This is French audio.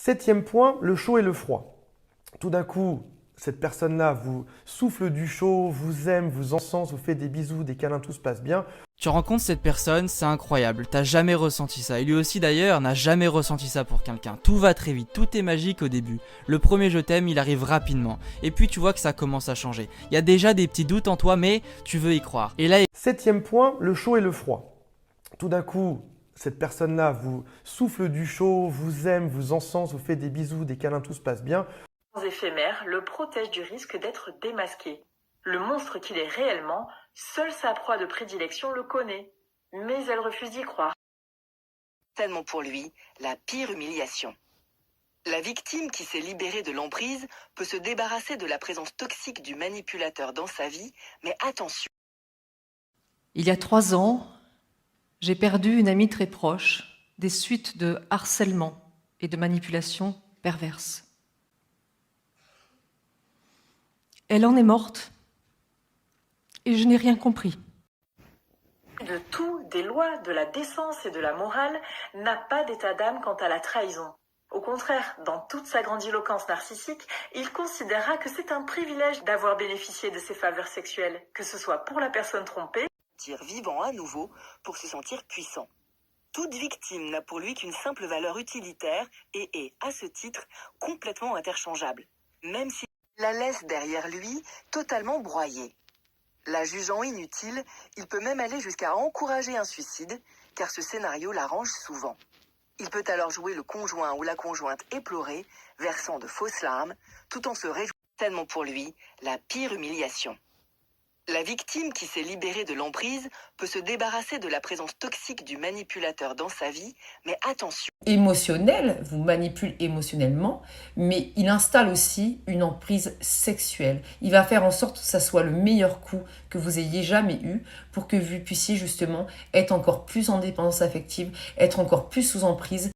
Septième point, le chaud et le froid. Tout d'un coup, cette personne-là vous souffle du chaud, vous aime, vous encense, vous fait des bisous, des câlins, tout se passe bien. Tu rencontres cette personne, c'est incroyable, t'as jamais ressenti ça. Et lui aussi d'ailleurs n'a jamais ressenti ça pour quelqu'un. Tout va très vite, tout est magique au début. Le premier je t'aime, il arrive rapidement. Et puis tu vois que ça commence à changer. Il y a déjà des petits doutes en toi, mais tu veux y croire. Et là, Septième point, le chaud et le froid. Tout d'un coup, cette personne-là vous souffle du chaud, vous aime, vous encense, vous fait des bisous, des câlins, tout se passe bien. Éphémère le protège du risque d'être démasqué. Le monstre qu'il est réellement, seule sa proie de prédilection le connaît. Mais elle refuse d'y croire. Tellement pour lui, la pire humiliation. La victime qui s'est libérée de l'emprise peut se débarrasser de la présence toxique du manipulateur dans sa vie, mais attention. Il y a 3 ans, j'ai perdu une amie très proche des suites de harcèlement et de manipulation perverse. Elle en est morte et je n'ai rien compris. De tout, des lois, de la décence et de la morale, n'a pas d'état d'âme quant à la trahison. Au contraire, dans toute sa grandiloquence narcissique, il considérera que c'est un privilège d'avoir bénéficié de ses faveurs sexuelles, que ce soit pour la personne trompée, Vivant à nouveau pour se sentir puissant. Toute victime n'a pour lui qu'une simple valeur utilitaire et est, à ce titre, complètement interchangeable, même s'il la laisse derrière lui totalement broyée. La jugeant inutile, il peut même aller jusqu'à encourager un suicide, car ce scénario l'arrange souvent. Il peut alors jouer le conjoint ou la conjointe éplorée, versant de fausses larmes, tout en se réjouissant tellement pour lui, la pire humiliation. La victime qui s'est libérée de l'emprise peut se débarrasser de la présence toxique du manipulateur dans sa vie, mais attention. Émotionnel, vous manipule émotionnellement, mais il installe aussi une emprise sexuelle. Il va faire en sorte que ça soit le meilleur coup que vous ayez jamais eu pour que vous puissiez justement être encore plus en dépendance affective, être encore plus sous emprise.